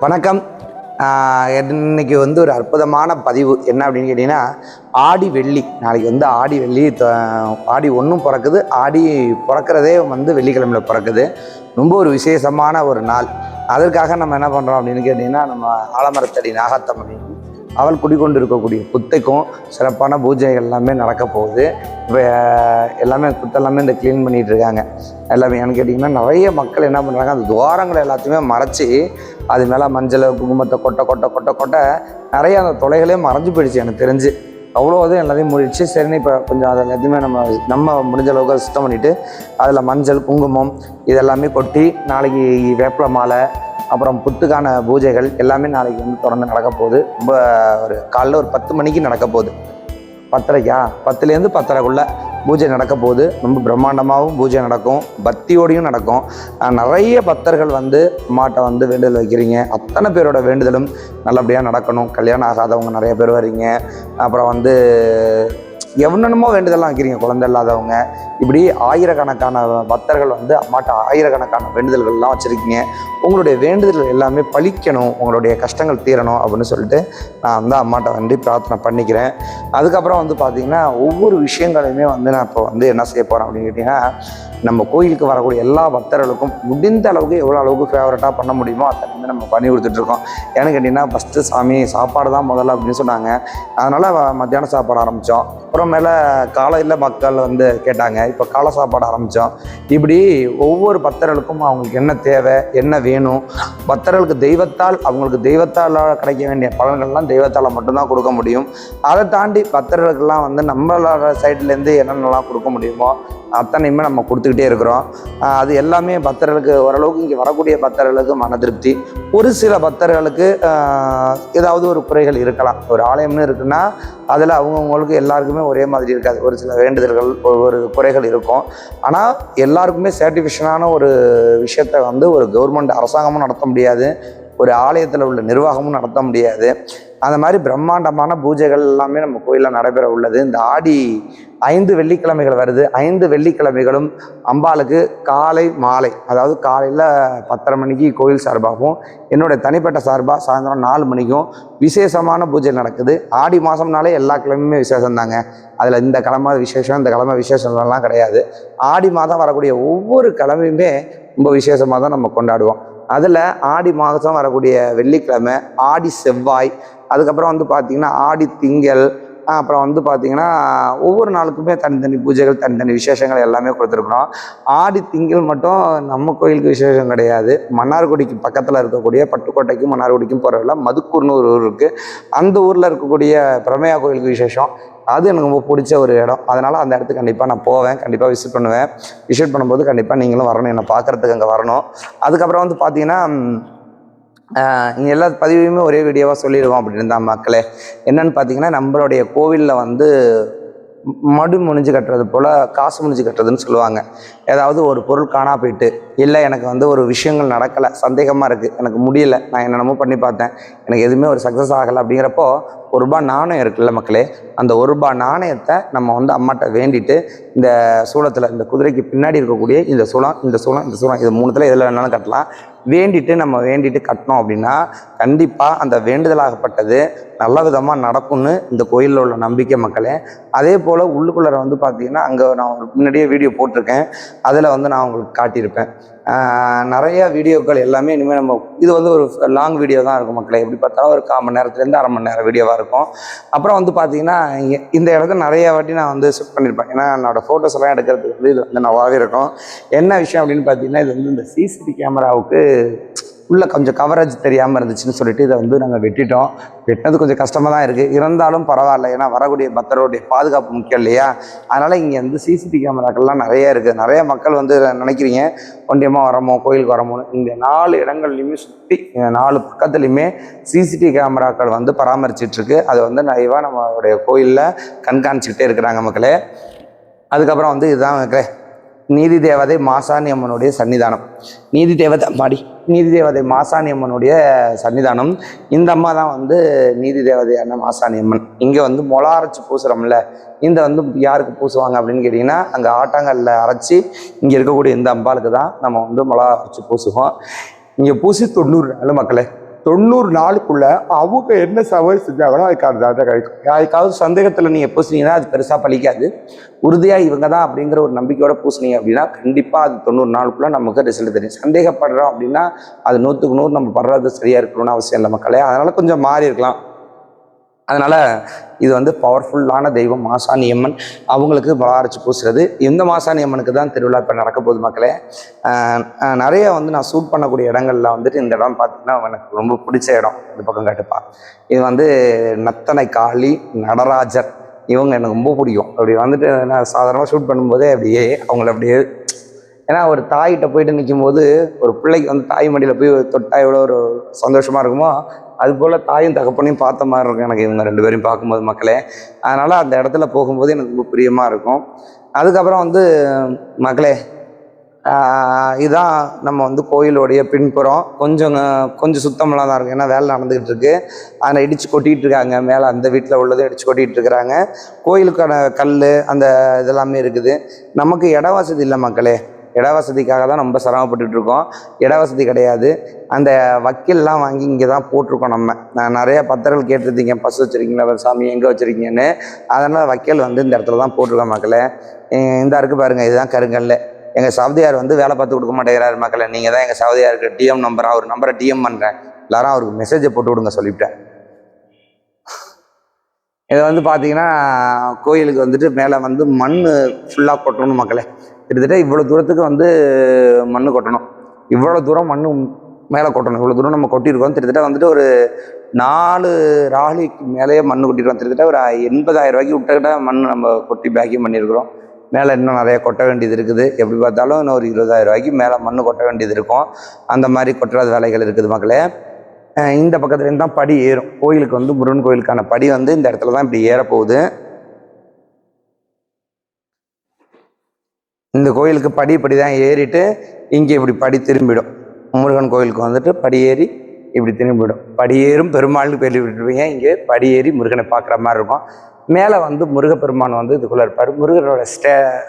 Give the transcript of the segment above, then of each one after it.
வணக்கம். இன்னைக்கு வந்து ஒரு அற்புதமான பதிவு என்ன அப்படின்னு கேட்டிங்கன்னா, ஆடி வெள்ளி. நாளைக்கு வந்து ஆடி வெள்ளி, ஆடி ஒன்றும் பிறக்குது. ஆடி பிறக்கிறதே வந்து வெள்ளிக்கிழமையில் பிறக்குது. ரொம்ப ஒரு விசேஷமான ஒரு நாள். அதற்காக நம்ம என்ன பண்ணுறோம் அப்படின்னு கேட்டிங்கன்னா, நம்ம ஆலமரத்தடி நாகத்தம்மனையும் அவள் குடிக்கொண்டு இருக்கக்கூடிய புத்தைக்கும் சிறப்பான பூஜைகள் எல்லாமே நடக்க போகுது. இப்போ எல்லாமே புத்தெல்லாமே இந்த க்ளீன் பண்ணிகிட்டு இருக்காங்க. எல்லாமே ஏன்னு கேட்டிங்கன்னா, நிறைய மக்கள் என்ன பண்ணுறாங்க, அந்த துவாரங்களை எல்லாத்தையுமே மறைச்சி அது மேலே மஞ்சள் குங்குமத்தை கொட்ட கொட்ட கொட்ட கொட்ட நிறைய அந்த தொலைகளே மறைஞ்சு போயிடுச்சு. எனக்கு தெரிஞ்சு அவ்வளோ அதுவும் எல்லாத்தையும் முடிச்சு சரின்னு இப்போ கொஞ்சம் அதை எல்லாத்தையுமே நம்ம முடிஞ்ச அளவுக்கு சுத்தம் பண்ணிவிட்டு அதில் மஞ்சள் குங்குமம் இதெல்லாமே கொட்டி நாளைக்கு வேப்பிலை மாலை அப்புறம் புத்துக்கான பூஜைகள் எல்லாமே நாளைக்கு வந்து தொடர்ந்து நடக்க போகுது. ரொம்ப ஒரு காலைல ஒரு 10 மணிக்கு நடக்க போகுது. 10:30 10லேருந்து 10:30க்குள்ளே பூஜை நடக்க போகுது. ரொம்ப பிரம்மாண்டமாகவும் பூஜை நடக்கும், பக்தியோடையும் நடக்கும். நிறைய பக்தர்கள் வந்து அம்மாட்ட வந்து வேண்டுதல் வைக்கிறீங்க. அத்தனை பேரோட வேண்டுதலும் நல்லபடியாக நடக்கணும். கல்யாணம் ஆகாதவங்க நிறைய பேர் வரீங்க. அப்புறம் வந்து எவ்வளோ வேண்டுதல்லாம் வைக்கிறீங்க, குழந்தை இல்லாதவங்க. இப்படி ஆயிரக்கணக்கான பக்தர்கள் வந்து அம்மாட்ட ஆயிரக்கணக்கான வேண்டுதல்கள்லாம் வச்சுருக்கீங்க. உங்களுடைய வேண்டுதல்கள் எல்லாமே பலிக்கணும், உங்களுடைய கஷ்டங்கள் தீரணும் அப்படின்னு சொல்லிட்டு நான் வந்து அம்மாட்ட வந்து பிரார்த்தனை பண்ணிக்கிறேன். அதுக்கப்புறம் வந்து பார்த்திங்கன்னா, ஒவ்வொரு விஷயங்களையுமே வந்து நான் இப்போ வந்து என்ன செய்ய போகிறேன் அப்படின்னு கேட்டிங்கன்னா, நம்ம கோயிலுக்கு வரக்கூடிய எல்லா பக்தர்களுக்கும் முடிந்த அளவுக்கு எவ்வளோ அளவுக்கு ஃபேவரட்டாக பண்ண முடியுமோ அத்தனை நம்ம பண்ணி கொடுத்துட்ருக்கோம். ஏன்னு கேட்டிங்கன்னா, ஃபஸ்ட்டு சாமி சாப்பாடு தான் முதல்ல அப்படின்னு சொன்னாங்க. அதனால் மத்தியானம் சாப்பாடு ஆரம்பித்தோம். அப்புறமேல காலையில் மக்கள் வந்து கேட்டாங்க, இப்போ காலை சாப்பாடு ஆரம்பித்தோம். இப்படி ஒவ்வொரு பக்தர்களுக்கும் அவங்களுக்கு என்ன தேவை, என்ன வேணும், பக்தர்களுக்கு தெய்வத்தால் அவங்களுக்கு தெய்வத்தால் கிடைக்க வேண்டிய பலன்கள்லாம் தெய்வத்தால் மட்டும்தான் கொடுக்க முடியும். அதை தாண்டி பக்தர்களுக்கெல்லாம் வந்து நம்மளோட சைட்லேருந்து என்னென்னலாம் கொடுக்க முடியுமோ அத்தனையுமே நம்ம கொடுத்துக்கிட்டே இருக்கிறோம். அது எல்லாமே பக்தர்களுக்கு ஓரளவுக்கு இங்கே வரக்கூடிய பக்தர்களுக்கு மன திருப்தி. ஒரு சில பக்தர்களுக்கு ஏதாவது ஒரு குறைகள் இருக்கலாம். ஒரு ஆலயம்னு இருக்குன்னா அதில் அவங்கவுங்களுக்கு எல்லாருக்குமே ஒரே மாதிரி இருக்காது. ஒரு சில வேண்டுதல்கள், ஒரு குறைகள் இருக்கும். ஆனால் எல்லாருக்குமே சாட்டிஸ்ஃபேக்ஷனான ஒரு விஷயத்தை வந்து ஒரு கவர்மெண்ட் அரசாங்கமும் நடத்த முடியாது, ஒரு ஆலயத்தில் உள்ள நிர்வாகமும் நடத்த முடியாது. அந்த மாதிரி பிரம்மாண்டமான பூஜைகள் எல்லாமே நம்ம கோயிலில் நடைபெற உள்ளது. இந்த ஆடி 5 வெள்ளிக்கிழமைகள் வருது. 5 வெள்ளிக்கிழமைகளும் அம்பாளுக்கு காலை மாலை, அதாவது காலையில் 10:30 மணிக்கு கோயில் சார்பாகவும் என்னுடைய தனிப்பட்ட சார்பாக சாயந்தரம் 4 மணிக்கும் விசேஷமான பூஜை நடக்குது. ஆடி மாதம்னாலே எல்லா கிழமையுமே விசேஷம் தாங்க. அதில் இந்த கிழமை விசேஷம், இந்த கிழமை விசேஷம்லாம் கிடையாது. ஆடி மாதம் வரக்கூடிய ஒவ்வொரு கிழமையுமே ரொம்ப விசேஷமாக தான் நம்ம கொண்டாடுவோம். அதில் ஆடி மாதம் வரக்கூடிய வெள்ளிக்கிழமை, ஆடி செவ்வாய், அதுக்கப்புறம் வந்து பார்த்திங்கன்னா ஆடி திங்கள், அப்புறம் வந்து பார்த்திங்கன்னா ஒவ்வொரு நாளுக்குமே தனித்தனி பூஜைகள், தனித்தனி விசேஷங்கள் எல்லாமே கொடுத்துருக்குறோம். ஆடி திங்கள் மட்டும் நம்ம கோயிலுக்கு விசேஷம் கிடையாது. மன்னார்குடிக்கு பக்கத்தில் இருக்கக்கூடிய பட்டுக்கோட்டைக்கும் மன்னார்குடிக்கும் போகிறதில்ல மதுக்கூர்னு ஒரு ஊர் இருக்குது. அந்த ஊரில் இருக்கக்கூடிய பிரமையா கோயிலுக்கு விசேஷம். அது எனக்கு ரொம்ப பிடிச்ச ஒரு இடம். அதனால் அந்த இடத்துக்கு கண்டிப்பாக நான் போவேன், கண்டிப்பாக விசிட் பண்ணுவேன். விசிட் பண்ணும்போது கண்டிப்பாக நீங்களும் வரணும், என்னை பார்க்குறதுக்கு அங்கே வரணும். அதுக்கப்புறம் வந்து பார்த்திங்கன்னா, இங்கே எல்லா பதிவையுமே ஒரே வீடியோவாக சொல்லிடுவோம் அப்படின்னு தான் மக்களே. என்னென்னு பார்த்தீங்கன்னா, நம்மளுடைய கோவிலில் வந்து மடு முனிஞ்சு கட்டுறது போல் காசு முனிஞ்சு கட்டுறதுன்னு சொல்லுவாங்க. ஏதாவது ஒரு பொருள் காணா போயிட்டு, இல்லை எனக்கு வந்து ஒரு விஷயங்கள் நடக்கலை, சந்தேகமாக இருக்குது, எனக்கு முடியலை, நான் என்னென்னமோ பண்ணி பார்த்தேன், எனக்கு எதுவுமே ஒரு சக்ஸஸ் ஆகலை அப்படிங்கிறப்போ ₹1 நாணயம் இருக்குல்ல மக்களே, அந்த ₹1 நாணயத்தை நம்ம வந்து அம்மாட்ட வேண்டிட்டு, இந்த சூளத்தில், இந்த குதிரைக்கு பின்னாடி இருக்கக்கூடிய இந்த சூளம் இது 3த்தில் எதில் வேணாலும் கட்டலாம். வேண்டிட்டு கட்டினோம் அப்படின்னா கண்டிப்பாக அந்த வேண்டுதலாகப்பட்டது நல்ல விதமாக நடக்கும்னு இந்த கோயிலில் உள்ள நம்பிக்கை மக்களே. அதே போல் உள்ளுக்குள்ளே வந்து பார்த்திங்கன்னா, அங்கே நான் ஒரு முன்னாடியே வீடியோ போட்டிருக்கேன், அதில் வந்து நான் உங்களுக்கு காட்டியிருப்பேன். நிறைய வீடியோக்கள் எல்லாமே இனிமேல் நம்ம இது வந்து ஒரு லாங் வீடியோ தான் இருக்கும் மக்களே. எப்படி பார்த்தாலும் ஒரு 1/4 மணி நேரத்துலேருந்து 1/2 மணி நேரம் வீடியோவாக இருக்கும். அப்புறம் வந்து பார்த்திங்கன்னா, இந்த இடத்த நிறைய வாட்டி நான் வந்து ஷூட் பண்ணியிருப்பேன். ஏன்னா என்னோடய ஃபோட்டோஸ் எல்லாம் எடுக்கிறதுக்கு வந்து இது வந்து நல்லாவே இருக்கும். என்ன விஷயம் அப்படின்னு பார்த்தீங்கன்னா, இது வந்து இந்த சிசிடிவி கேமராவுக்கு உள்ள கொஞ்சம் கவரேஜ் தெரியாமல் இருந்துச்சுன்னு சொல்லிட்டு இதை வந்து நாங்கள் வெட்டிட்டோம். வெட்டினது கொஞ்சம் கஷ்டமாக தான் இருக்குது, இருந்தாலும் பரவாயில்ல. ஏன்னா வரக்கூடிய பக்தருடைய பாதுகாப்பு முக்கியம் இல்லையா? அதனால் இங்கே வந்து சிசிடிவி கேமராக்கள்லாம் நிறைய இருக்குது. நிறைய மக்கள் வந்து நினைக்கிறீங்க ஒண்டியமாக வரமோ, கோயிலுக்கு வரமோன்னு. இந்த 4 இடங்கள்லையுமே சுற்றி 4 பக்கத்துலையுமே சிசிடிவி கேமராக்கள் வந்து பராமரிச்சிட்ருக்கு. அது வந்து நிறைவாக நம்மளுடைய கோயிலில் கண்காணிச்சிக்கிட்டே இருக்கிறாங்க மக்களே. அதுக்கப்புறம் வந்து இதுதான் மக்களே, நீதி தேவதை மாசாணி அம்மனுடைய சன்னிதானம். நீதி தேவதை மாசாணி அம்மனுடைய சன்னிதானம். இந்த அம்மா தான் வந்து நீதி தேவதையான மாசாணி அம்மன். இங்கே வந்து மொளா அரைச்சி பூசுகிறோம்ல, இந்த வந்து யாருக்கு பூசுவாங்க அப்படின்னு கேட்டிங்கன்னா, அங்கே ஆட்டாங்கல்ல அரைச்சி இங்கே இருக்கக்கூடிய இந்த அம்பாளுக்கு தான் நம்ம வந்து மொளா அரைச்சி பூசுவோம். இங்கே பூசி 90 நாள் மக்களே. 90 நாளுக்குள்ள அவங்க என்ன சவால் செஞ்சாங்களோ அதுக்காக தான் கிடைக்கும். அதுக்காவது சந்தேகத்தில் நீங்கள் பூசினீங்கன்னா அது பெருசாக பலிக்காது. உறுதியாக இவங்க தான் அப்படிங்கிற ஒரு நம்பிக்கையோட பூசினீங்க அப்படின்னா கண்டிப்பாக அது 90 நாளுக்குள்ள நமக்கு ரிசல்ட் தெரியும். சந்தேகப்படுறோம் அப்படின்னா அது 100க்கு 100 நம்ம படுறது சரியாக இருக்கணும்னு அவசியம் இல்லை மக்களே. அதனால கொஞ்சம் மாறி இருக்கலாம். அதனால இது வந்து பவர்ஃபுல்லான தெய்வம் மாசாணி அம்மன். அவங்களுக்கு அரைச்சி பூசுறது. இந்த மாசாணி அம்மனுக்கு தான் திருவிழா இப்போ நடக்க போகுது மக்களே. நிறைய வந்து நான் ஷூட் பண்ணக்கூடிய இடங்கள்ல வந்துட்டு இந்த இடம் பார்த்தீங்கன்னா எனக்கு ரொம்ப பிடிச்ச இடம். இந்த பக்கம் காட்டுப்பா. இது வந்து நத்தனை காளி நடராஜர். இவங்க எனக்கு ரொம்ப பிடிக்கும். அப்படி வந்துட்டு நான் சாதாரணமாக ஷூட் பண்ணும்போதே அப்படியே அவங்கள அப்படியே, ஏன்னா ஒரு தாய்கிட்ட போயிட்டு நிற்கும் போது ஒரு பிள்ளைக்கு வந்து தாய் மடியில் போய் தொட்டா எவ்வளோ ஒரு சந்தோஷமாக இருக்குமோ அது போல் தாயும் தகப்பனையும் பார்த்த மாதிரி இருக்கும் எனக்கு இவங்க 2 பேரையும் பார்க்கும்போது மக்களே. அதனால் அந்த இடத்துல போகும்போது எனக்கு ரொம்ப பிரியமாக இருக்கும். அதுக்கப்புறம் வந்து மக்களே, இதுதான் நம்ம வந்து கோயிலுடைய பின்புறம். கொஞ்சம் சுத்தமெல்லாம் தான் இருக்கும், ஏன்னா வேலை நடந்துக்கிட்டு இருக்கு. அதை இடித்து கொட்டிகிட்டு இருக்காங்க. மேலே அந்த வீட்டில் உள்ளதும் இடித்து கொட்டிகிட்டு இருக்கிறாங்க. கோயிலுக்கான கல் அந்த இதெல்லாமே இருக்குது. நமக்கு இட வசதி இல்லை மக்களே. இட வசதிக்காக தான் ரொம்ப சிரமப்பட்டுட்டு இருக்கோம். இட வசதி கிடையாது. அந்த வக்கீல்லாம் வாங்கி இங்கே தான் போட்டிருக்கோம். நான் நிறைய பக்தர்கள் கேட்டிருந்தீங்க, பசு வச்சுருக்கீங்களா சாமி எங்கே வச்சுருக்கீங்கன்னு. அதனால் வக்கீல் வந்து இந்த இடத்துல தான் போட்டிருக்கோம் மக்களே. இந்த இருக்குது பாருங்கள், இதுதான் கருங்கல். எங்கள் சவுதியார் வந்து வேலை பார்த்து கொடுக்க மாட்டேங்கிறாரு மக்களே. நீங்கள் தான் எங்கள் சவுதியாருக்கு டிஎம் நம்பர், அவர் நம்பரை டிஎம் பண்ணுறேன், எல்லாரும் அவருக்கு மெசேஜை போட்டு விடுங்க சொல்லிவிட்டேன். இதை வந்து பார்த்தீங்கன்னா கோயிலுக்கு வந்துட்டு மேலே வந்து மண் ஃபுல்லாக கொட்டணும் மக்களே. கிட்டத்தட்ட இவ்வளோ தூரத்துக்கு வந்து மண் கொட்டணும். இவ்வளோ தூரம் மண் மேலே கொட்டணும். இவ்வளோ தூரம் நம்ம கொட்டியிருக்கோம். கிட்டத்தட்ட வந்துட்டு ஒரு 4 ராலிக்கு மேலேயே மண் கொட்டியிருக்கோம். கிட்டத்தட்ட ஒரு 80,000 ரூபாய்க்கு விட்டுக்கிட்ட மண் நம்ம கொட்டி பேக்கிங் பண்ணியிருக்கிறோம். மேலே இன்னும் நிறைய கொட்ட வேண்டியது இருக்குது. எப்படி பார்த்தாலும் இன்னும் ஒரு 20,000 ரூபாய்க்கு மேலே மண் கொட்ட வேண்டியது இருக்கும். அந்த மாதிரி கொட்டுறது வேலைகள் இருக்குது மக்களே. இந்த பக்கத்துலேருந்து தான் படி ஏறும். கோயிலுக்கு வந்து முருகன் கோயிலுக்கான படி வந்து இந்த இடத்துல தான் இப்படி ஏறப்போகுது. இந்த கோயிலுக்கு படி தான் ஏறிட்டு இங்கே இப்படி படி திரும்பிடும். முருகன் கோயிலுக்கு வந்துட்டு படி ஏறி இப்படி திரும்பிடும். படியேறும் பெருமாள்னு பேர் விட்டுருவீங்க. இங்கே படி ஏறி முருகனை பார்க்குற மாதிரி இருக்கும். மேலே வந்து முருகப்பெருமான் வந்து இதுக்குள்ளே இருப்பார். முருகனோட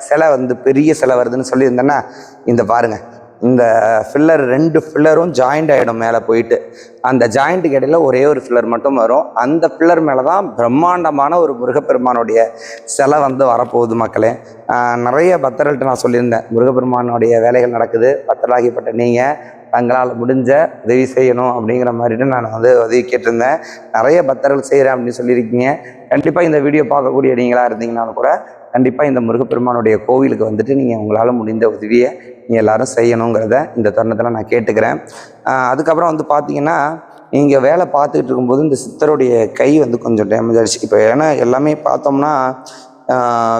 சிலை வந்து பெரிய சிலை வருதுன்னு சொல்லியிருந்தேன்னா இந்த பாருங்கள், இந்த ஃபில்லர் 2 ஃபில்லரும் ஜாயிண்ட் ஆகிடும். மேலே போயிட்டு அந்த ஜாயிண்ட்டுக்கு இடையில ஒரே ஒரு ஃபில்லர் மட்டும் வரும். அந்த ஃபில்லர் மேலே தான் பிரம்மாண்டமான ஒரு முருகப்பெருமானுடைய சிலை வந்து வரப்போகுது மக்களே. நிறைய பக்தர்கள்ட்ட நான் சொல்லியிருந்தேன், முருகப்பெருமானுடைய வேலைகள் நடக்குது, பக்தராகிப்பட்ட நீங்கள் தங்களால் முடிஞ்ச உதவி செய்யணும் அப்படிங்கிற மாதிரிட்டு நான் வந்து உதவி கேட்டிருந்தேன். நிறைய பக்தர்கள் செய்கிறேன் அப்படின்னு சொல்லியிருக்கீங்க. கண்டிப்பாக இந்த வீடியோ பார்க்கக்கூடிய நீங்களாக இருந்தீங்கன்னாலும் கூட கண்டிப்பாக இந்த முருகப்பெருமானுடைய கோவிலுக்கு வந்துட்டு நீங்கள் உங்களால் முடிந்த உதவியை நீங்கள் எல்லோரும் செய்யணுங்கிறத இந்த தருணத்தில் நான் கேட்டுக்கிறேன். அதுக்கப்புறம் வந்து பார்த்தீங்கன்னா இங்கே வேலை பார்த்துக்கிட்டு இருக்கும்போது இந்த சித்தருடைய கை வந்து கொஞ்சம் டேமேஜ் ஆகிடுச்சு. இப்போ ஏன்னா எல்லாமே பார்த்தோம்னா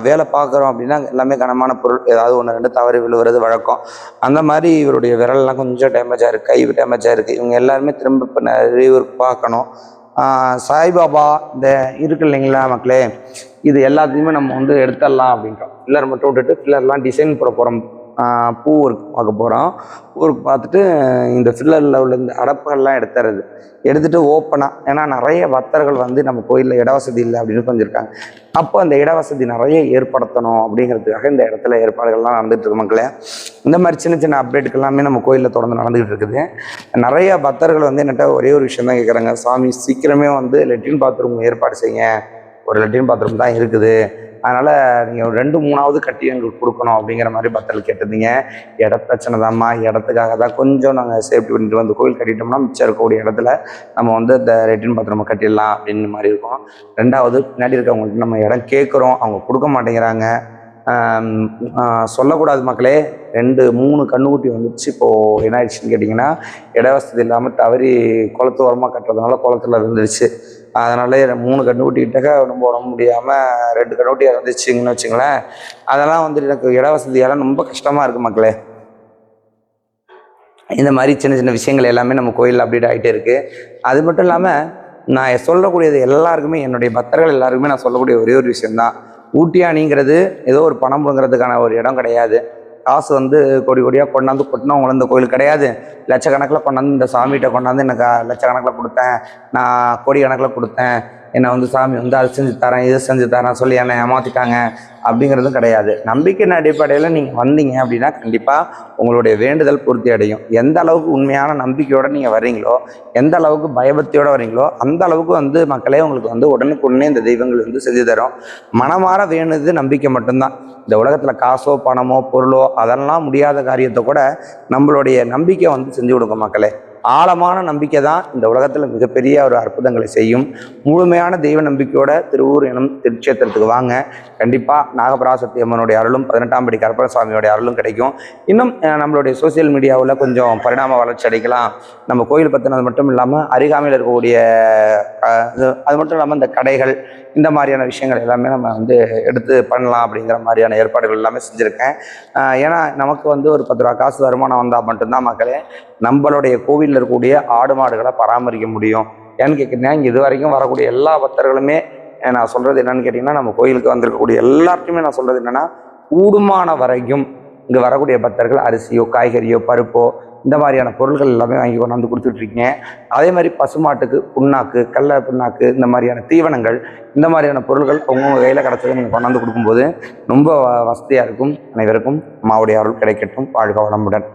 வேலை பார்க்குறோம் அப்படின்னா எல்லாமே கனமான பொருள் ஏதாவது 1-2 தவறி விழுவுறது வழக்கம். அந்த மாதிரி இவருடைய விரல்லாம் கொஞ்சம் டேமேஜாக இருக்குது, கை டேமேஜாக இருக்குது. இவங்க எல்லாருமே திரும்ப இப்போ ரீவொர்க் பார்க்கணும். சாய்பாபா இந்த இருக்கு இல்லைங்களா மக்களே, இது எல்லாத்தையுமே நம்ம வந்து எடுத்துடலாம் அப்படின்றோம். ஃபில்லர் மட்டும் விட்டுட்டு ஃபில்லர்லாம் டிசைன் போட போகிறோம். பூ ஒர்க் பார்க்க போகிறோம். பூ ஒர்க் பார்த்துட்டு இந்த ஃபில்லரில் உள்ள இந்த அடப்புகள்லாம் எடுத்துகிட்டு ஓப்பனாக, ஏன்னா நிறைய பக்தர்கள் வந்து நம்ம கோயிலில் இட வசதி இல்லை அப்படின்னு கொஞ்சம் இருக்காங்க. அப்போ அந்த இட வசதி நிறைய ஏற்படுத்தணும் அப்படிங்கிறதுக்காக இந்த இடத்துல ஏற்பாடுகள்லாம் நடந்துகிட்டு இருக்கு மக்களே. இந்த மாதிரி சின்ன சின்ன அப்டேட்டுக்கு எல்லாமே நம்ம கோயிலில் தொடர்ந்து நடந்துகிட்டு இருக்குது. நிறைய பக்தர்கள் வந்து என்கிட்ட ஒரே ஒரு விஷயம் தான் கேட்குறாங்க, சாமி சீக்கிரமே வந்து லெட்ரின் பாத்ரூம் ஏற்பாடு செய்யுங்க, ஒரு லெட்ரின் பாத்ரூம் தான் இருக்குது, அதனால் நீங்கள் 2-3ஆவது கட்டி எங்களுக்கு கொடுக்கணும் அப்படிங்கிற மாதிரி பக்தர்கள் கேட்டிருந்தீங்க. இட பிரச்சனை தான்மா, இடத்துக்காக தான் கொஞ்சம் நாங்கள் சேஃப்டி பண்ணிட்டு வந்து கோயில் கட்டிட்டோம்னா மிச்சம் இருக்கக்கூடிய இடத்துல நம்ம வந்து இந்த லெட்ரின் பாத்ரூமை கட்டிடலாம் அப்படின்னு மாதிரி இருக்கும். 2வது பின்னாடி இருக்கவங்கள்ட்ட நம்ம இடம் கேட்குறோம், அவங்க கொடுக்க மாட்டேங்கிறாங்க. சொல்லக்கூடாது மக்களே, 2-3 கண்ணுக்குட்டி வந்துச்சு. இப்போது என்ன ஆயிடுச்சுன்னு கேட்டிங்கன்னா, இட வசதி இல்லாமல் தவறி குளத்து ஓரமாக கட்டுறதுனால குளத்துல விழுந்துருச்சு. அதனால 3 கண்ணுக்குட்டிக்கிட்டக்க ரொம்ப உடம்பு முடியாமல் 2 கண்ணுக்குட்டி இறந்துச்சுங்கன்னு வச்சுங்களேன். அதெல்லாம் வந்துட்டு எனக்கு இட வசதியெல்லாம் ரொம்ப கஷ்டமாக இருக்குது மக்களே. இந்த மாதிரி சின்ன சின்ன விஷயங்கள் எல்லாமே நம்ம கோயிலில் அப்டேட் ஆகிட்டே இருக்குது. அது மட்டும் இல்லாமல் நான் சொல்லக்கூடியது எல்லாருக்குமே, என்னுடைய பக்தர்கள் எல்லாருக்குமே நான் சொல்லக்கூடிய ஒரே ஒரு விஷயந்தான், ஊட்டியானிங்கிறது ஏதோ ஒரு பணம் புடுங்கிறதுக்கான ஒரு இடம் கிடையாது. காசு வந்து கோடி கோடியாக கொண்டாந்து கொட்டினவங்களும் இந்த கோயில் கிடையாது. லட்சக்கணக்கில் கொண்டாந்து இந்த சாமிகிட்ட கொண்டாந்து எனக்கு லட்சக்கணக்கில் கொடுத்தேன், நான் கோடி கணக்கில் கொடுத்தேன், என்னை வந்து சாமி வந்து அது செஞ்சு தரேன் இது செஞ்சு தரேன் சொல்லி என்னை ஏமாற்றிட்டாங்க அப்படிங்கிறதும் கிடையாது. நம்பிக்கையின் அடிப்படையில் நீங்கள் வந்தீங்க அப்படின்னா கண்டிப்பாக உங்களுடைய வேண்டுதல் பூர்த்தி அடையும். எந்த அளவுக்கு உண்மையான நம்பிக்கையோடு நீங்கள் வர்றீங்களோ, எந்த அளவுக்கு பயபக்தியோடு வர்றீங்களோ, அந்த அளவுக்கு வந்து மக்களே உங்களுக்கு வந்து உடனுக்குடனே இந்த தெய்வங்கள் வந்து செஞ்சு தரும். மனமாற வேணுது நம்பிக்கை மட்டும்தான். இந்த உலகத்தில் காசோ பணமோ பொருளோ அதெல்லாம் முடியாத காரியத்தை கூட நம்மளுடைய நம்பிக்கை வந்து செஞ்சு கொடுக்கும் மக்களே. ஆழமான நம்பிக்கை தான் இந்த உலகத்தில் மிகப்பெரிய ஒரு அற்புதங்களை செய்யும். முழுமையான தெய்வ நம்பிக்கையோட திருவூர் எனும் திருச்சேத்திரத்துக்கு வாங்க. கண்டிப்பாக நாகபராசக்தி அம்மனுடைய அருளும் 18ஆம் படி கருப்பணசாமியோடைய அருளும் கிடைக்கும். இன்னும் நம்மளுடைய சோசியல் மீடியாவில் கொஞ்சம் பரிணாம வளர்ச்சி அடைக்கலாம். நம்ம கோயில் பற்றினது மட்டும் இல்லாமல் அருகாமையில் இருக்கக்கூடிய அது மட்டும் இல்லாமல் இந்த கடைகள் இந்த மாதிரியான விஷயங்கள் எல்லாமே நம்ம வந்து எடுத்து பண்ணலாம் அப்படிங்கிற மாதிரியான ஏற்பாடுகள் எல்லாமே செஞ்சுருக்கேன். ஏன்னா நமக்கு வந்து ஒரு 10 ரூபா காசு வருமானம் வந்தால் மட்டும்தான் மக்களே நம்மளுடைய கோவிலில் இருக்கக்கூடிய ஆடு மாடுகளை பராமரிக்க முடியும். ஏன்னு கேட்குறீங்கன்னா, இங்கே இது வரைக்கும் வரக்கூடிய எல்லா பக்தர்களுமே நான் சொல்கிறது என்னன்னு கேட்டிங்கன்னா, நம்ம கோயிலுக்கு வந்திருக்கக்கூடிய எல்லார்ட்டையுமே நான் சொல்கிறது என்னென்னா, கூடுமான வரைக்கும் இங்கே வரக்கூடிய பக்தர்கள் அரிசியோ காய்கறியோ பருப்போ இந்த மாதிரியான பொருட்கள் எல்லாமே வாங்கி கொண்டாந்து கொடுத்துட்ருக்கீங்க. அதே மாதிரி பசுமாட்டுக்கு புண்ணாக்கு கடலை புண்ணாக்கு இந்த மாதிரியான தீவனங்கள் இந்த மாதிரியான பொருட்கள் உங்கள் கையில் கிடச்சதை நீங்கள் கொண்டாந்து கொடுக்கும்போது ரொம்ப வசதியாக இருக்கும். அனைவருக்கும் அம்மாவுடைய அருள் கிடைக்கட்டும். வாழ்க வளமுடன்.